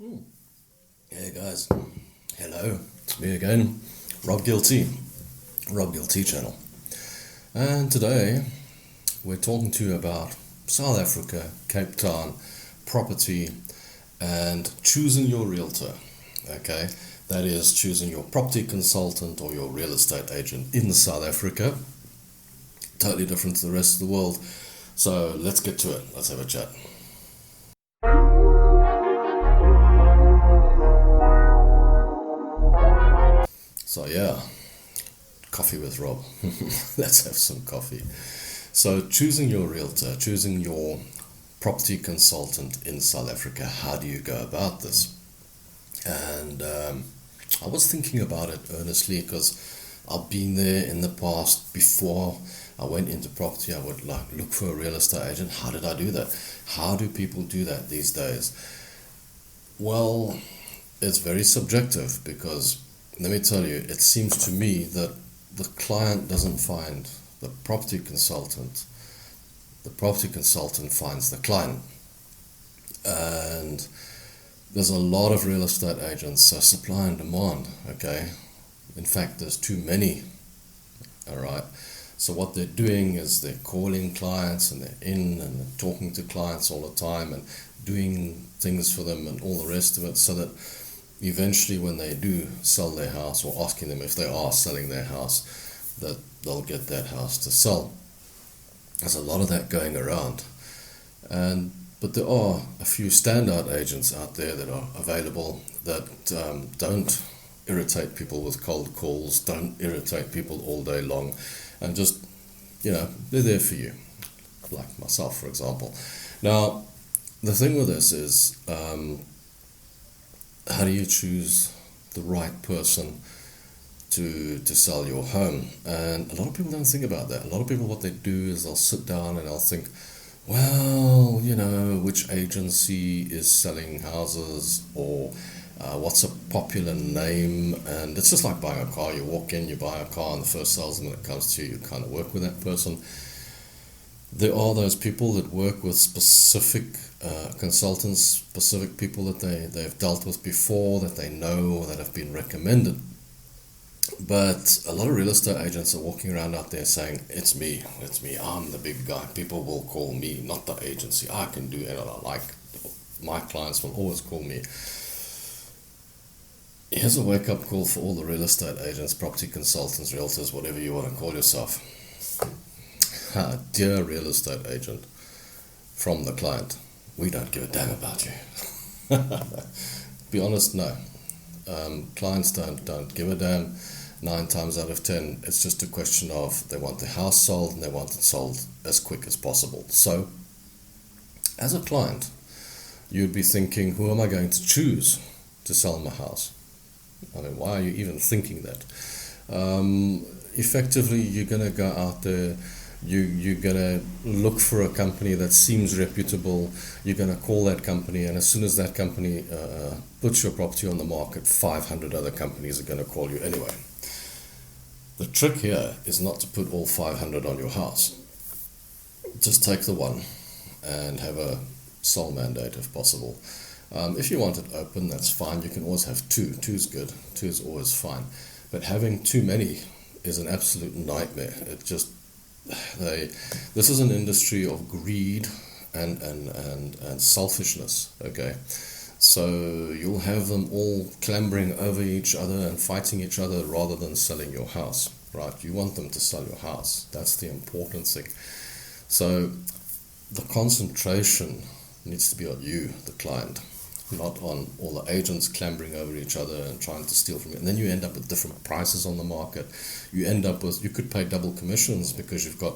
Hey guys, hello, it's me again, GillT, GillT channel. And today we're talking to you about South Africa, Cape Town, property, and choosing your realtor. Okay, that is choosing your property consultant or your real estate agent in South Africa. Totally different to the rest of the world. So let's get to it, let's have a chat. So yeah, coffee with Rob. Let's have some coffee. So choosing your realtor, choosing your property consultant in South Africa, how do you go about this? And I was thinking about it earnestly because I've been there in the past. Before I went into property, I would like look for a real estate agent. How did I do that? How do people do that these days? Well, it's very subjective because let me tell you, it seems to me that the client doesn't find the property consultant. The property consultant finds the client. And there's a lot of real estate agents, so supply and demand, okay? In fact, there's too many, all right? So what they're doing is they're calling clients and they're in and they're talking to clients all the time and doing things for them and all the rest of it, so that eventually when they do sell their house, or asking them if they are selling their house, that they'll get that house to sell. There's a lot of that going around. But there are a few standout agents out there that are available that don't irritate people with cold calls, don't irritate people all day long, and just, they're there for you, like myself, for example. Now, the thing with this is, how do you choose the right person to sell your home? And a lot of people don't think about that. A lot of people, what they do is they'll sit down and they'll think, well, which agency is selling houses, or what's a popular name. And it's just like buying a car. You walk in, you buy a car, and the first salesman that comes to you, you kind of work with that person. There are those people that work with specific consultants, specific people that they've dealt with before, that they know, or that have been recommended. But a lot of real estate agents are walking around out there saying, it's me, I'm the big guy. People will call me, not the agency. I can do it, I like. My clients will always call me. Here's a wake-up call for all the real estate agents, property consultants, realtors, whatever you want to call yourself. Dear real estate agent, from the client, we don't give a damn about you. Be honest, no. Clients don't give a damn. 9 times out of 10, it's just a question of they want the house sold and they want it sold as quick as possible. So, as a client, you'd be thinking, who am I going to choose to sell my house? I mean, why are you even thinking that? Effectively, you're going to go out there, you're going to look for a company that seems reputable. You're going to call that company, and as soon as that company puts your property on the market, 500 other companies are going to call you anyway. The trick here is not to put all 500 on your house. Just take the one and have a sole mandate if possible. If you want it open, that's fine. You can always have two. Two's good. Two is always fine. But having too many is an absolute nightmare. This is an industry of greed and selfishness, okay? So you'll have them all clambering over each other and fighting each other rather than selling your house, right? You want them to sell your house. That's the important thing. So the concentration needs to be on you, the client, not on all the agents clambering over each other and trying to steal from you. And then you end up with different prices on the market. You could pay double commissions because you've got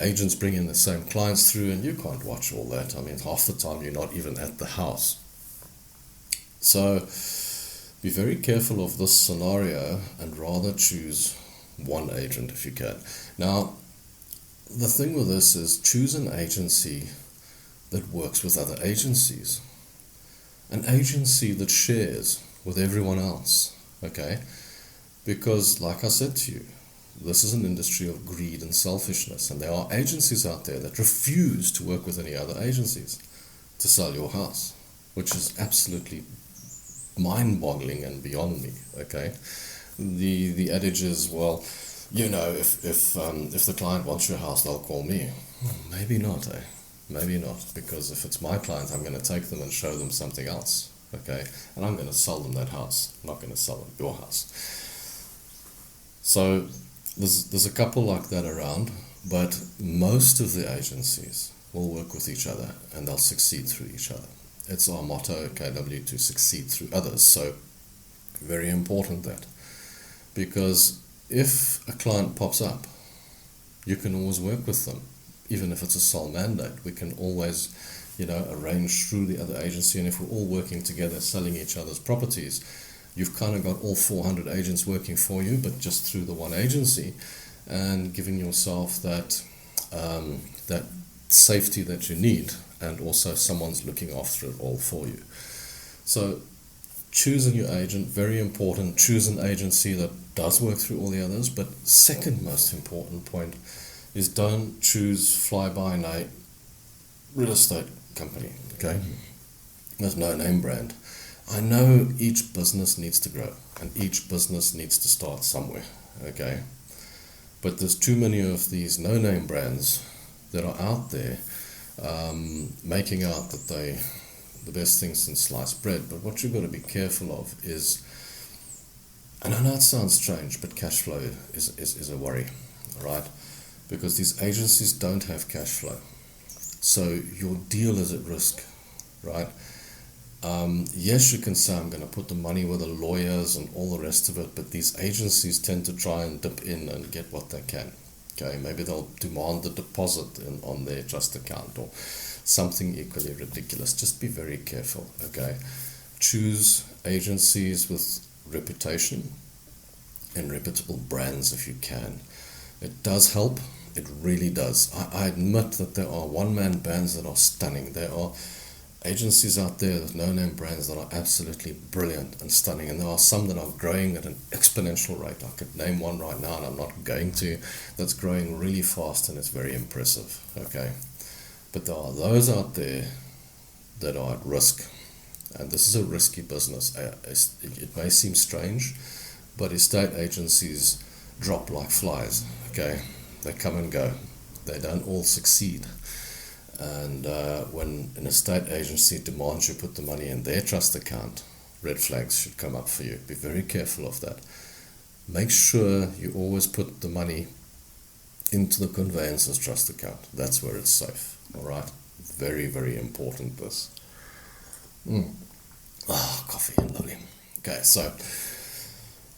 agents bringing the same clients through, and you can't watch all that. I mean, half the time you're not even at the house. So be very careful of this scenario and rather choose one agent if you can. Now, the thing with this is choose an agency that works with other agencies. An agency that shares with everyone else, okay? Because, like I said to you, this is an industry of greed and selfishness, and there are agencies out there that refuse to work with any other agencies to sell your house, which is absolutely mind-boggling and beyond me. Okay, the adage is, well, if the client wants your house, they'll call me. Maybe not, eh? Maybe not, because if it's my client, I'm going to take them and show them something else. Okay, and I'm going to sell them that house. I'm not going to sell them your house. So there's a couple like that around, but most of the agencies will work with each other and they'll succeed through each other. It's our motto at KW to succeed through others. So very important that, because if a client pops up, you can always work with them, even if it's a sole mandate. We can always, arrange through the other agency, and if we're all working together selling each other's properties, you've kind of got all 400 agents working for you, but just through the one agency, and giving yourself that that safety that you need, and also someone's looking after it all for you. So choosing your agent, very important. Choose an agency that does work through all the others. But second most important point is, don't choose fly-by-night real estate company. Okay, there's no name brand. I know each business needs to grow and each business needs to start somewhere. Okay, but there's too many of these no-name brands that are out there, making out that they the best thing since sliced bread. But what you've got to be careful of is, and I know it sounds strange, but cash flow is a worry, right? Because these agencies don't have cash flow. So your deal is at risk, right? Yes, you can say, I'm going to put the money with the lawyers and all the rest of it, but these agencies tend to try and dip in and get what they can. Okay, maybe they'll demand the deposit on their trust account or something equally ridiculous. Just be very careful, okay? Choose agencies with reputation and reputable brands if you can. It does help. It really does. I admit that there are one-man bands that are stunning. There are agencies out there with no-name brands that are absolutely brilliant and stunning, and there are some that are growing at an exponential rate. I could name one right now, and I'm not going to, that's growing really fast, and it's very impressive, okay? But there are those out there that are at risk, and this is a risky business. It may seem strange, but estate agencies drop like flies, okay? They come and go. They don't all succeed. And when an estate agency demands you put the money in their trust account, red flags should come up for you. Be very careful of that. Make sure you always put the money into the conveyancer's trust account. That's where it's safe. All right? Very, very important, this. Coffee, lovely. Okay, so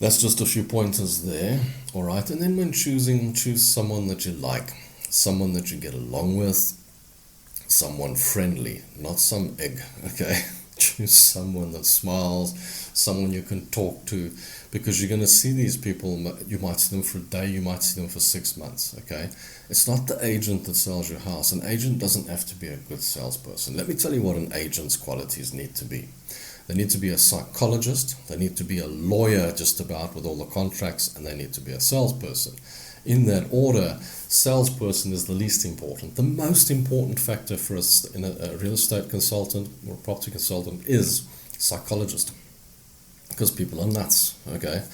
that's just a few pointers there. All right, and then when choosing, choose someone that you like, someone that you get along with, someone friendly, not some egg, okay? Choose someone that smiles, someone you can talk to, because you're going to see these people. You might see them for a day, you might see them for 6 months, okay? It's not the agent that sells your house. An agent doesn't have to be a good salesperson. Let me tell you what an agent's qualities need to be. They need to be a psychologist, they need to be a lawyer just about with all the contracts, and they need to be a salesperson. In that order, salesperson is the least important. The most important factor for us in a real estate consultant or property consultant is psychologist, because people are nuts, okay?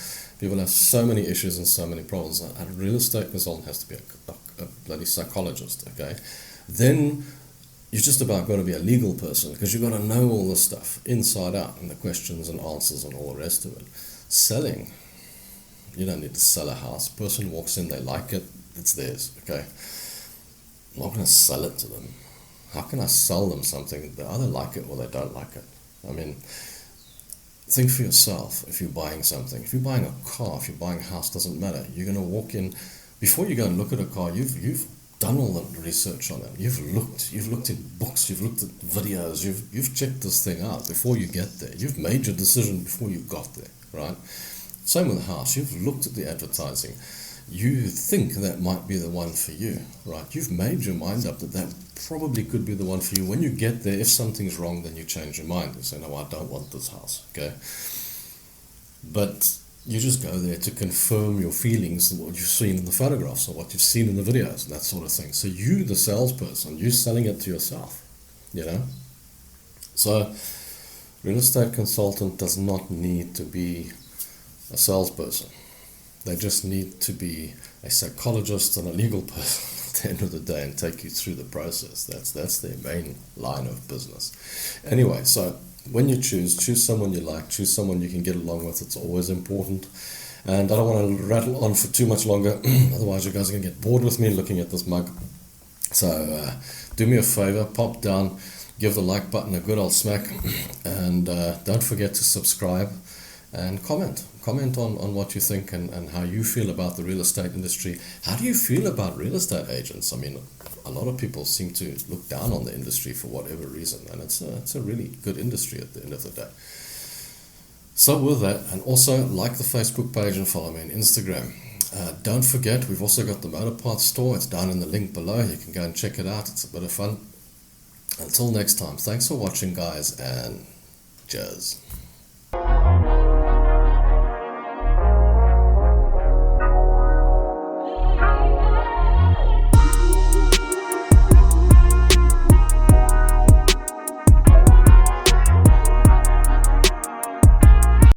People have so many issues and so many problems. A real estate consultant has to be a bloody psychologist, okay? Then you just about got to be a legal person, because you've got to know all this stuff inside out and the questions and answers and all the rest of it. Selling, you don't need to sell a house. Person walks in, they like it, it's theirs, okay? I'm not going to sell it to them. How can I sell them something? They either like it or they don't like it. I mean, think for yourself. If you're buying something, if you're buying a car, if you're buying a house, doesn't matter. You're going to walk in, before you go and look at a car, you've done all the research on it. You've looked in books, you've looked at videos, you've checked this thing out before you get there. You've made your decision before you got there, right? Same with the house. You've looked at the advertising. You think that might be the one for you, right? You've made your mind up that that probably could be the one for you. When you get there, if something's wrong, then you change your mind. You say, no, I don't want this house, okay? But you just go there to confirm your feelings, what you've seen in the photographs or what you've seen in the videos and that sort of thing. So you, the salesperson, you're selling it to yourself, you know? So Real estate consultant does not need to be a salesperson. They just need to be a psychologist and a legal person at the end of the day and take you through the process. That's their main line of business. Anyway, so when you choose someone you like, choose someone you can get along with. It's always important. And I don't want to rattle on for too much longer, otherwise you guys are going to get bored with me looking at this mug. So do me a favor, pop down, give the like button a good old smack, and don't forget to subscribe and comment. Comment on what you think and how you feel about the real estate industry. How do you feel about real estate agents? I mean, a lot of people seem to look down on the industry for whatever reason, and it's a really good industry at the end of the day. So with that, and also like the Facebook page and follow me on Instagram. Don't forget, we've also got the motor parts store. It's down in the link below. You can go and check it out. It's a bit of fun. Until next time, thanks for watching, guys, and cheers.